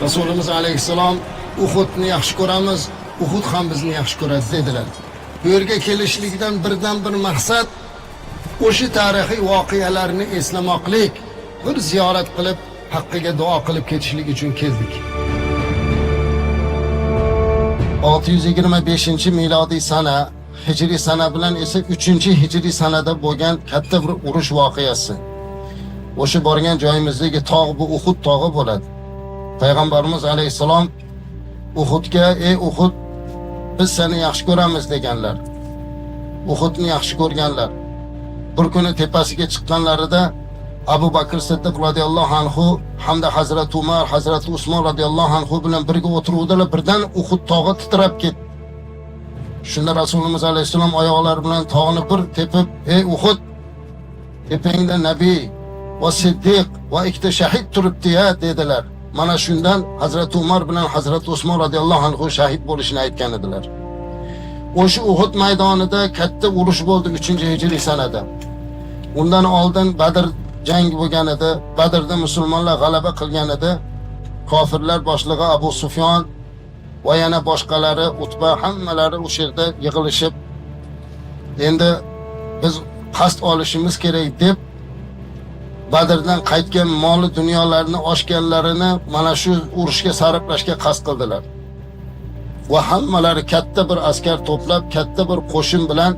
Rasulimiz alayhissalom Uhudni yaxshi ko'ramiz, Uhud ham bizni yaxshi ko'radi dedilar. Bu yerga kelishlikdan birdan bir maqsad o'sha tarixiy voqealarni eslamoqlik, bir ziyorat qilib, haqqiga duo qilib ketishlik uchun keldik. 625 milodiy sana, hijriy sana bilan esa 3-hijriy sanada bo'lgan katta bir urush voqeasi. O'sha borgan joyimizdagi tog' bu Uhud tog'i bo'ladi. Payg'ambarimiz alayhissalom Uhudga, ey Uhud, biz seni yaxshi ko'ramiz deganlar. Uhudni yaxshi ko'rganlar. Bir kuni tepasiga chiqqanlarida Abu Bakr Siddiq radhiyallohu anhu hamda Hazrat Umar, Hazrat Usmon radhiyallohu anhu bilan birga o'tiruvdilar. Birdan Uhud tog'i titrab ketdi. Shunda Rasulimiz alayhissalom oyoqlari bilan tog'ni bir tepib, ey Uhud, tepangda Nabiy va Siddiq va ikkita shahid turibdi-ya dedilar. Mana shundan Hazrat Umar bilan Hazrat Usmon radhiyallohu anhu shahid bo'lishini aytgan edilar. O'sha Uhud maydonida katta urush bo'ldi 3-hijriy sanada. Undan oldin Badr jang bo'lgan edi. Badrda musulmonlar g'alaba qilgan edi. Kofirlar boshlig'i Abu Sufyon va yana boshqalari Utba hammalari o'sha yerda yig'ilishib, endi biz qasd olishimiz kerak deb Badrdan qaytgan mol dunyolarni oshganlarini mana shu urushga sarflashga qasd qildilar. Va hammalari katta bir askar to'plab, katta bir qo'shin bilan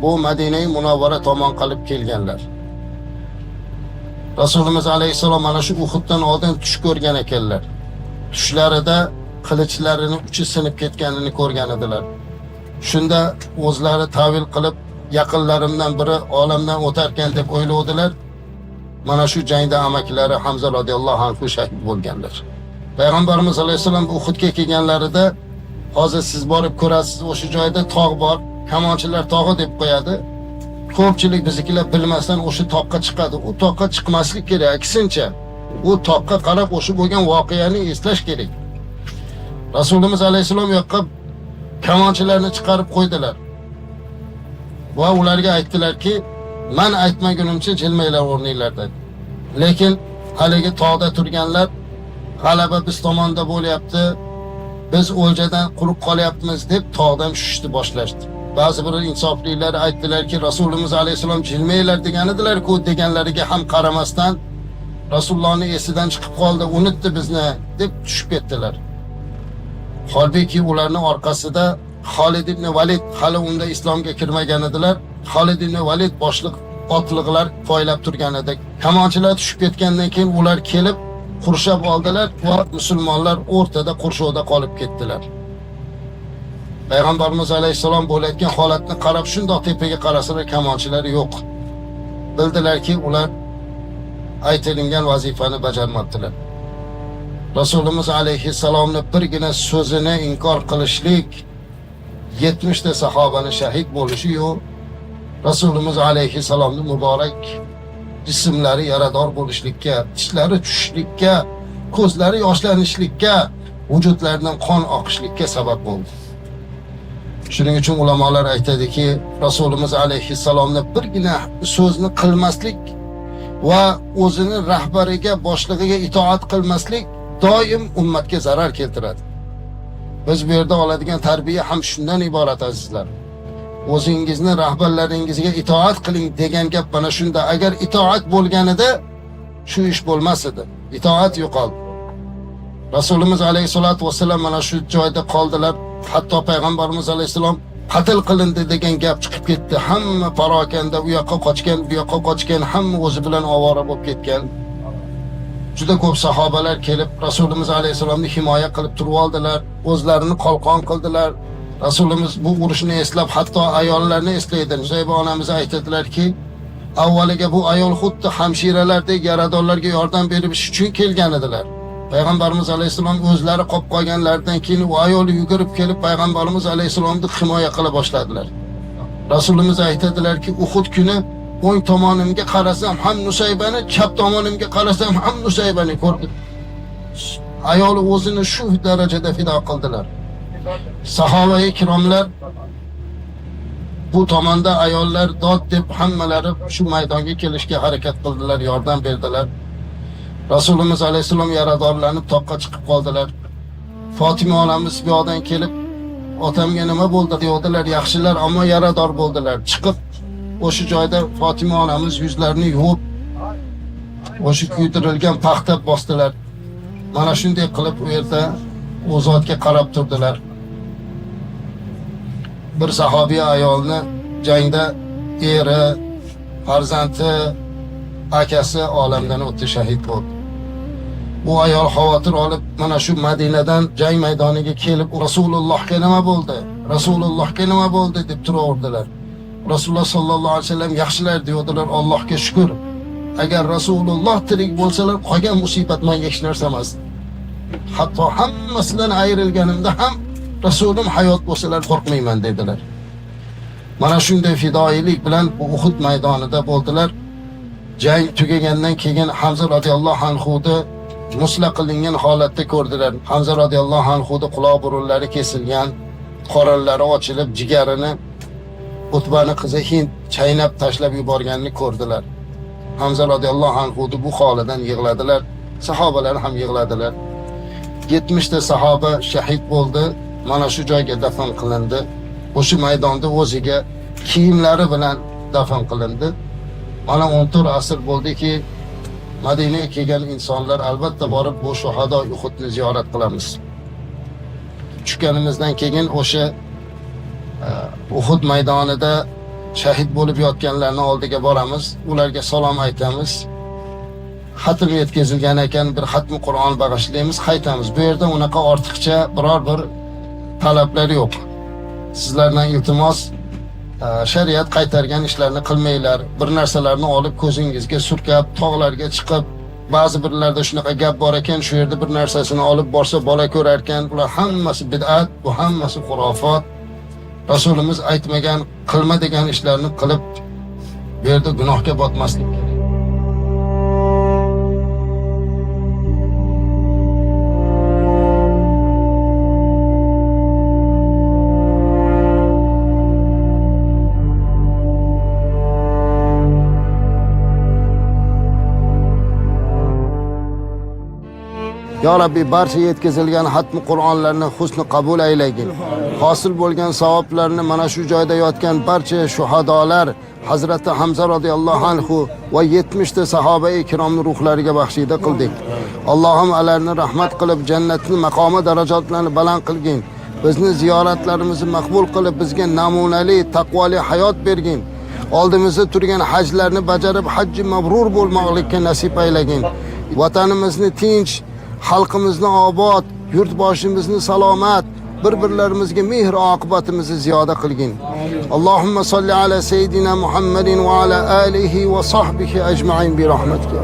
bu Madina-i Munawvara tomon qilib kelganlar. Rasulimiz alayhissalom mana shu Uhuddan oldin tush ko'rgan ekanlar. Tushlarida qilichlarining uchi sinib ketganini ko'rgan edilar. Shunda o'zlari tavil qilib, yaqinlarimdan biri olamdan o'tarkan deb o'ylovdilar. Mana shu jangda amakilari Hamza radhiyallohu anhu shahid bo'lganlar. Payg'ambarimiz alayhissalom Uhudga kelganlarida, hozir siz borib ko'rasiz, o'sha joyda tog' bor, kamonchilar tog'i deb qo'yadi. Ko'pchilik biznikilar bilmasdan o'sha toqqa chiqadi. U toqqa chiqmaslik kerak, aksincha. U toqqa qarab o'sha bo'lgan voqeani eslash kerak. Rasulimiz alayhissalom yoqqa kamonchilarni chiqarib qo'ydilar. Va ularga aytdilarki, men aytmagunimcha jilmanglar o'rninglarda. Lekin haligi tog'da turganlar g'alaba biz tomonda bo'lyapti, biz o'ljadan quruq qolyapmiz deb tog'dan tushishni boshlashdi. Ba'zi bir insoflilar aytdilarki, Rasulimiz alayhissalom jilmanglar degan edilar-ku, deganlariga ham qaramasdan Rasulullohning esidan chiqib qoldi, unutdi bizni deb tushib ketdilar. Holbuki ularning orqasida Xolid ibn Valid hali unda islomga kirmagan edilar. Xolid ibn Valid boshliq otliqlar poylab turgan edi. Kamonchilar tushib ketgandan keyin ular kelib qurshab oldilar va musulmonlar o'rtada qurshovda qolib ketdilar. Payg'ambarimiz alayhissalom bo'layotgan holatni qarab shundoq tepaga qarasalar kamonchilar yo'q. Bildilarki ular aytilgan vazifani bajarmoqdilar. Rasulimiz alayhissalomning birgina so'zini inkor qilishlik, 70 ta sahobani shahid bo'lishi yo'q. Rasulimiz alayhissalomning muborak jismlari yarador bo'lishlikka, tishlari tushishlikka, ko'zlari yoshlanishlikka, vujudlaridan qon oqishlikka sabab bo'ldi. Shuning uchun ulamolar aytadiki, Rasulimiz alayhissalomning birgina so'zni qilmaslik va o'zini rahbariga, boshlig'iga itoat qilmaslik doim ummatga zarar keltiradi. Biz bu yerda oladigan tarbiya ham shundan iborat azizlar. O'zingizni rahbarlaringizga itoat qiling degan gap mana shunda. Agar itoat bo'lganida shu ish bo'lmas edi. Itoat yo'qoldi. Rasulimiz alayhisolatu vasallam mana shu joyda qoldilar. Hatto payg'ambarimiz alayhisalom qatl qilindi degan gap chiqib ketdi. Hamma parokanda u yoqqa qochgan, bu yoqqa qochgan, hamma o'zi bilan ovora bo'lib ketgan. Juda ko'p sahobalar kelib Rasulimiz alayhisalomni himoya qilib turib oldilar, o'zlarini qalqon qildilar. Rasulimiz bu urushni eslab hatto ayollarni eslaydi. Zuyba onamiz aytadilarki, avvaliga bu ayol xuddi hamshiralardek yaradorlarga yordam berish uchun kelgan edilar. Payg'ambarimiz alayhisalom o'zlari qolib qolganlardan keyin u ayol yugurib kelib Payg'ambarimiz alayhisalomni himoya qila boshladilar. Rasulimiz aytadilarki, Uhud kuni o'ng tomonimga qarasam ham Nusaybani, chap tomonimga qarasam ham Nusaybani ko'rdim. Ayol o'zini shu darajada fido qildilar. Sahoba-i kiromlar bu tomonda ayollar dod deb hammalari shu maydonga kelishga harakat qildilar, yordam berdilar. Rasulimiz alayhissalom yaradorlanib toqqa chiqib qoldilar. Fatima onamiz bu yoqdan kelib, otamga nima bo'ldi deydilar. Yaxshilar, ammo yarador bo'ldilar. Chiqib o'sha joyda Fatima onamiz yuzlarini yuvib, o'sha kuydirilgan paxta bosdilar. Mana shunday qilib u yerda u zotga qarab turdilar. Bir sahobiy ayolni jangda eri, farzandi, akasi olamdan o'tdi, shahid bo'ldi. Bu ayol xavotir olib mana shu Madinadan jang maydoniga kelib, Rasulullohga nima bo'ldi? Rasulullohga nima bo'ldi deb turaverdilar. Rasululloh sallallohu alayhi vasallam yaxshilar deydilar, Allohga shukr. Agar Rasululloh tirik bo'lsalar, qolgan musibat menga hech narsa emas. Hatto hammasidan ayrilganimda ham Rasulum hayot bo'lsalar qo'rqmayman dedilar. Mana shunday fidoilik bilan Uhud maydonida bo'ldilar. Jang tugagandan keyin Hamza radhiyallohu anhu'ni musla qilingan holatda ko'rdilar. Hamza radhiyallohu anhu'ni quloq burunlari kesilgan, qorinlari ochilib, jigarini Utbani qizi Hind chaynab tashlab yuborganini ko'rdilar. Hamza radhiyallohu anhu'ni bu holidan yig'ladilar. Sahobalar ham yig'ladilar. 70 ta sahoba shahid bo'ldi. Mana shu joyga dafn qilindi. O'sha maydonda o'ziga kiyimlari bilan dafn qilindi. Mana 14 asr bo'ldiki, Madinaga kelgan insonlar albatta borib bu shuhado Uhudni ziyorat qilamiz. Tushganimizdan keyin o'sha Uhud maydonida shahid bo'lib yotganlarning oldiga boramiz, ularga salom aytamiz. Xatm yetkazilgan ekan, bir xatmi Qur'on bag'ishlaymiz, qaytamiz. Bu yerda unaqa ortiqcha biror bir talablar yo'q. Sizlardan iltimos, shariat qaytargan ishlarni qilmanglar. Bir narsalarni olib ko'zingizga surkab, tog'larga chiqib, ba'zi birlarda shunaqa gap bor ekan, shu yerda bir narsasini olib borsa bola ko'rar ekan, ular hammasi bid'at, bu hammasi xurofot. Rasulimiz aytmagan, qilma degan ishlarni qilib, bu yerda gunohga botmaslik kerak. Ya Rabbi, barcha yetkazilgan xatmi Qur'onlarni husni qabul aylagin. Hosil bo'lgan savoblarni mana shu joyda yotgan barcha shuhadolar, Hazrati Hamza radhiyallohu anhu va 70 ta sahoba-i kiromning ruhlariga baxshida qildik. Allohim ularni rahmat qilib, jannatni maqomi darajatlarini baland qilgin. Bizni ziyoratlarimizni maqbul qilib, bizga namunali, taqvoli hayot bergin. Oldimizda turgan hajlarni bajarib, hajji mabrur bo'lmoqlikka nasib aylagin. Vatanimizni tinch, xalqimizni obod, yurtboshimizni salomat, bir-birlarimizga mehr oqibatimizni ziyoda qilgin. Allohumma solli ala sayyidina Muhammadin va ala alihi va sahbihi ajma'in bi rahmatika.